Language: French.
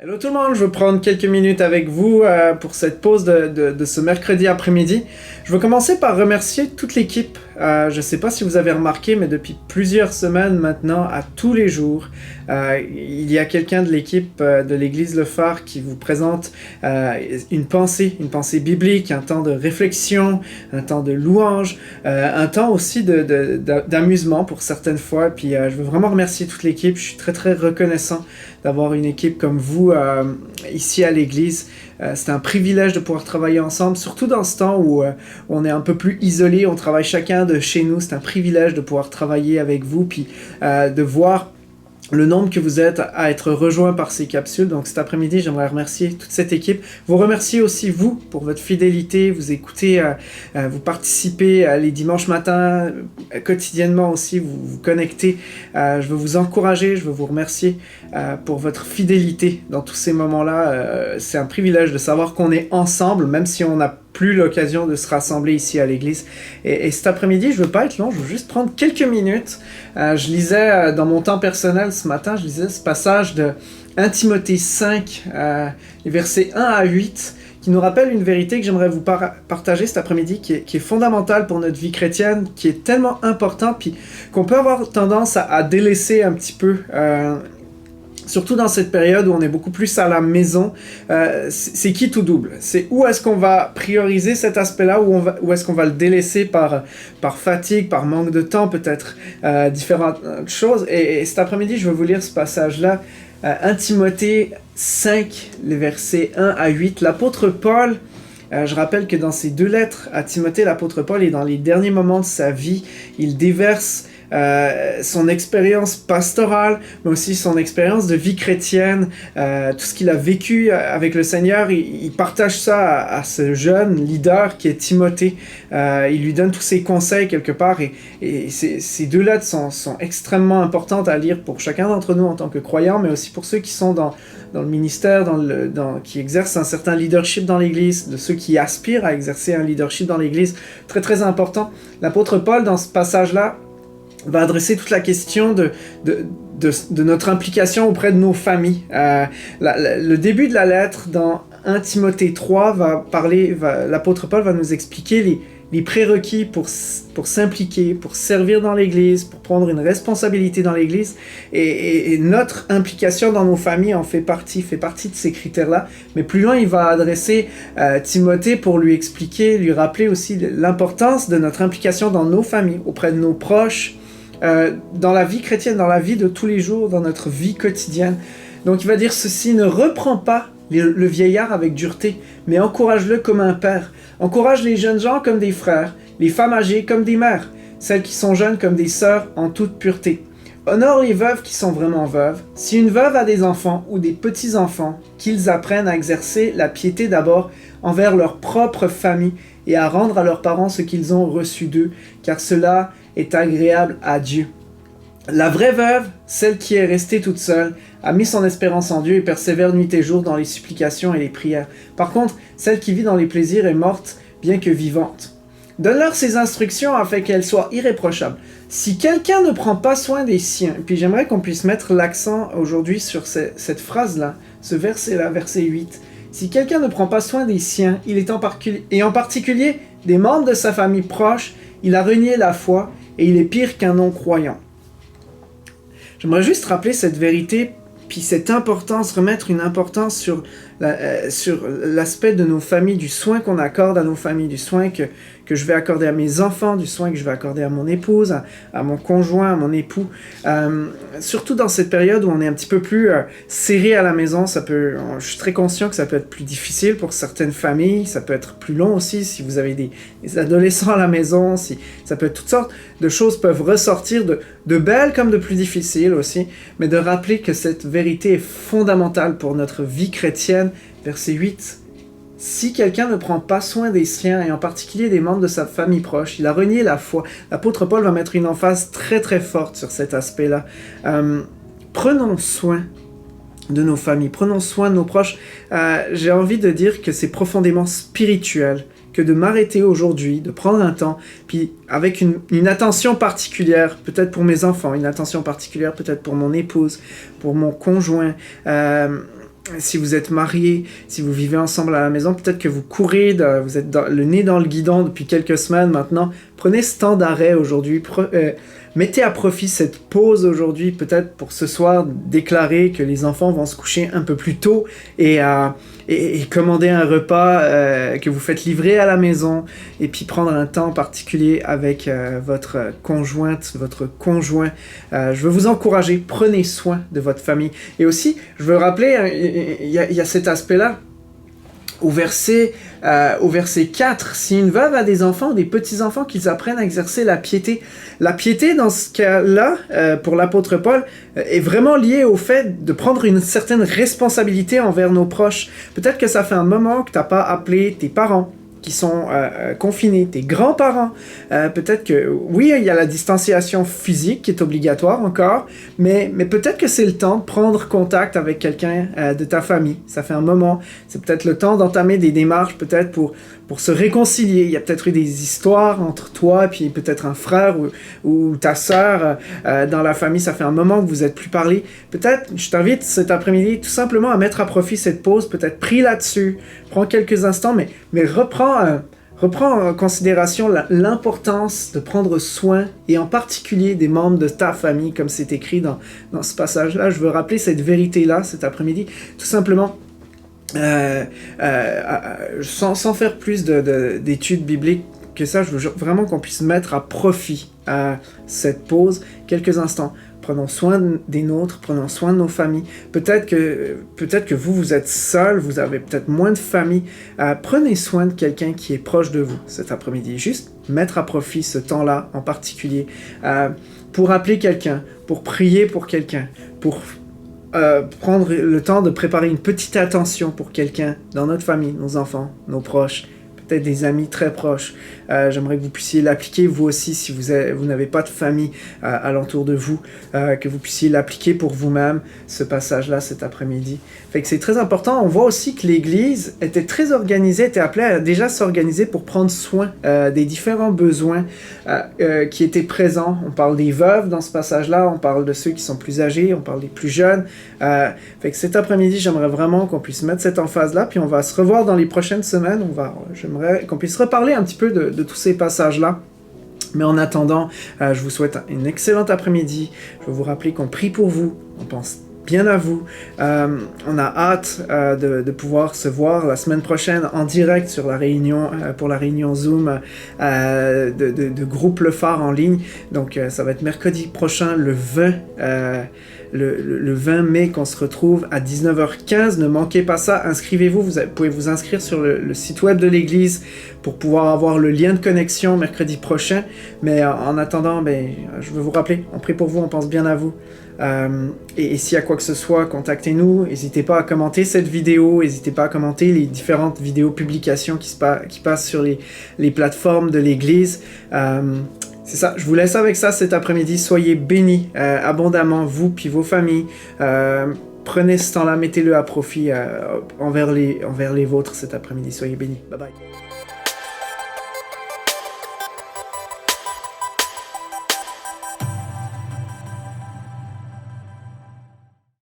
Hello tout le monde, je veux prendre quelques minutes avec vous pour cette pause de ce mercredi après-midi. Je veux commencer par remercier toute l'équipe. Je ne sais pas si vous avez remarqué, mais depuis plusieurs semaines maintenant, à tous les jours, il y a quelqu'un de l'équipe de l'Église Le Phare qui vous présente une pensée biblique, un temps de réflexion, un temps de louange, un temps aussi d'amusement pour certaines fois. Puis je veux vraiment remercier toute l'équipe. Je suis très très reconnaissant d'avoir une équipe comme vous ici à l'église. C'est un privilège de pouvoir travailler ensemble, surtout dans ce temps où on est un peu plus isolé, on travaille chacun de chez nous. C'est un privilège de pouvoir travailler avec vous, puis de voir le nombre que vous êtes à être rejoints par ces capsules. Donc cet après-midi, j'aimerais remercier toute cette équipe. Vous remercier aussi vous pour votre fidélité. Vous écoutez, vous participez les dimanches matins, quotidiennement aussi, vous vous connectez. Je veux vous encourager, je veux vous remercier pour votre fidélité dans tous ces moments-là. C'est un privilège de savoir qu'on est ensemble, même si on n'a plus l'occasion de se rassembler ici à l'église. Et cet après-midi, je veux pas être long, je veux juste prendre quelques minutes. Je lisais dans mon temps personnel ce matin, je lisais ce passage de 1 Timothée 5, les versets 1 à 8, qui nous rappelle une vérité que j'aimerais vous partager cet après-midi, qui est fondamentale pour notre vie chrétienne, qui est tellement importante, puis qu'on peut avoir tendance à délaisser un petit peu. Surtout dans cette période où on est beaucoup plus à la maison, c'est qui tout double? C'est où est-ce qu'on va prioriser cet aspect-là, ou est-ce qu'on va le délaisser par fatigue, par manque de temps, peut-être différentes choses. Et cet après-midi, je vais vous lire ce passage-là, 1 Timothée 5, les versets 1 à 8. L'apôtre Paul, je rappelle que dans ces deux lettres à Timothée, l'apôtre Paul est dans les derniers moments de sa vie. Il déverse son expérience pastorale, mais aussi son expérience de vie chrétienne, tout ce qu'il a vécu avec le Seigneur. Il partage ça à ce jeune leader qui est Timothée. Il lui donne tous ses conseils quelque part, et ces deux lettres sont extrêmement importantes à lire pour chacun d'entre nous en tant que croyants, mais aussi pour ceux qui sont dans le ministère, qui exercent un certain leadership dans l'Église, de ceux qui aspirent à exercer un leadership dans l'Église. Très très important. L'apôtre Paul, dans ce passage-là, va adresser toute la question de notre implication auprès de nos familles. Le début de la lettre dans 1 Timothée 3 l'apôtre Paul va nous expliquer les prérequis pour s'impliquer, pour servir dans l'Église, pour prendre une responsabilité dans l'Église, et notre implication dans nos familles en fait partie de ces critères-là. Mais plus loin, il va adresser Timothée pour lui expliquer, lui rappeler aussi l'importance de notre implication dans nos familles, auprès de nos proches, dans la vie chrétienne, dans la vie de tous les jours, dans notre vie quotidienne. Donc il va dire ceci: ne reprends pas le vieillard avec dureté, mais encourage-le comme un père. Encourage les jeunes gens comme des frères, les femmes âgées comme des mères, celles qui sont jeunes comme des sœurs en toute pureté. Honore les veuves qui sont vraiment veuves. Si une veuve a des enfants ou des petits-enfants, qu'ils apprennent à exercer la piété d'abord envers leur propre famille et à rendre à leurs parents ce qu'ils ont reçu d'eux, car cela est agréable à Dieu. La vraie veuve, celle qui est restée toute seule, a mis son espérance en Dieu et persévère nuit et jour dans les supplications et les prières. Par contre, celle qui vit dans les plaisirs est morte, bien que vivante. Donne-leur ces instructions afin qu'elles soient irréprochables. Si quelqu'un ne prend pas soin des siens, et puis j'aimerais qu'on puisse mettre l'accent aujourd'hui sur cette phrase-là, ce verset-là, verset 8. Si quelqu'un ne prend pas soin des siens, et en particulier des membres de sa famille proche, il a renié la foi et il est pire qu'un non-croyant. J'aimerais juste rappeler cette vérité, puis cette importance, remettre une importance sur l'aspect de nos familles, du soin qu'on accorde à nos familles, du soin que je vais accorder à mes enfants, du soin que je vais accorder à mon épouse, à mon conjoint, à mon époux. Surtout dans cette période où on est un petit peu plus serré à la maison, je suis très conscient que ça peut être plus difficile pour certaines familles, ça peut être plus long aussi si vous avez des adolescents à la maison, ça peut être toutes sortes de choses peuvent ressortir, de belles comme de plus difficiles aussi, mais de rappeler que cette vérité est fondamentale pour notre vie chrétienne. Verset 8. Si quelqu'un ne prend pas soin des siens, et en particulier des membres de sa famille proche, il a renié la foi. L'apôtre Paul va mettre une emphase très très forte sur cet aspect-là. Prenons soin de nos familles, prenons soin de nos proches. J'ai envie de dire que c'est profondément spirituel que de m'arrêter aujourd'hui, de prendre un temps, puis avec une attention particulière, peut-être pour mes enfants, une attention particulière peut-être pour mon épouse, pour mon conjoint, si vous êtes mariés, si vous vivez ensemble à la maison, peut-être que vous courez, vous êtes le nez dans le guidon depuis quelques semaines maintenant. Prenez ce temps d'arrêt aujourd'hui. Mettez à profit cette pause aujourd'hui, peut-être pour ce soir, déclarer que les enfants vont se coucher un peu plus tôt et commander un repas que vous faites livrer à la maison, et puis prendre un temps particulier avec votre conjointe, votre conjoint. Je veux vous encourager, prenez soin de votre famille. Et aussi, je veux rappeler, il y a cet aspect-là. Au verset 4, si une veuve a des enfants, des petits-enfants, qu'ils apprennent à exercer la piété. La piété, dans ce cas-là, pour l'apôtre Paul, est vraiment liée au fait de prendre une certaine responsabilité envers nos proches. Peut-être que ça fait un moment que tu n'as pas appelé tes parents qui sont confinés, tes grands-parents. Peut-être que, oui, il y a la distanciation physique qui est obligatoire encore, mais peut-être que c'est le temps de prendre contact avec quelqu'un de ta famille. Ça fait un moment. C'est peut-être le temps d'entamer des démarches, peut-être pour se réconcilier. Il y a peut-être eu des histoires entre toi, puis peut-être un frère ou ta sœur dans la famille. Ça fait un moment que vous n'êtes plus parlé. Peut-être, je t'invite cet après-midi tout simplement à mettre à profit cette pause, peut-être prie là-dessus, prends quelques instants, mais reprends en considération l'importance de prendre soin, et en particulier des membres de ta famille, comme c'est écrit dans ce passage-là. Je veux rappeler cette vérité-là cet après-midi, tout simplement. Sans faire plus d'études bibliques que ça, je veux vraiment qu'on puisse mettre à profit cette pause quelques instants. Prenons soin des nôtres, prenons soin de nos familles. Peut-être que vous êtes seul, vous avez peut-être moins de famille. Prenez soin de quelqu'un qui est proche de vous cet après-midi. Juste mettre à profit ce temps-là en particulier pour appeler quelqu'un, pour prier pour quelqu'un, pour prendre le temps de préparer une petite attention pour quelqu'un dans notre famille, nos enfants, nos proches, peut-être des amis très proches. J'aimerais que vous puissiez l'appliquer vous aussi si vous n'avez pas de famille alentour de vous, que vous puissiez l'appliquer pour vous-même, ce passage-là cet après-midi. Fait que c'est très important. On voit aussi que l'Église était très organisée, était appelée à déjà s'organiser pour prendre soin des différents besoins qui étaient présents. On parle des veuves dans ce passage-là, on parle de ceux qui sont plus âgés, on parle des plus jeunes. Fait que cet après-midi, j'aimerais vraiment qu'on puisse mettre cette emphase-là, puis on va se revoir dans les prochaines semaines. J'aimerais qu'on puisse reparler un petit peu de tous ces passages-là. Mais en attendant, je vous souhaite une excellente après-midi. Je veux vous rappeler qu'on prie pour vous, on pense bien à vous. On a hâte de pouvoir se voir la semaine prochaine en direct sur la réunion, pour la réunion Zoom de groupe Le Phare en ligne. Donc ça va être mercredi prochain, le 20 le 20 mai, qu'on se retrouve à 19h15. Ne manquez pas ça, inscrivez-vous. Vous pouvez vous inscrire sur le site web de l'église pour pouvoir avoir le lien de connexion mercredi prochain. Mais en attendant, je veux vous rappeler, on prie pour vous, on pense bien à vous. Et s'il y a quoi que ce soit, contactez-nous. N'hésitez pas à commenter cette vidéo, n'hésitez pas à commenter les différentes vidéos publications qui passent sur les plateformes de l'église. C'est ça, je vous laisse avec ça cet après-midi. Soyez bénis abondamment, vous puis vos familles. Prenez ce temps-là, mettez-le à profit envers les vôtres cet après-midi. Soyez bénis. Bye bye.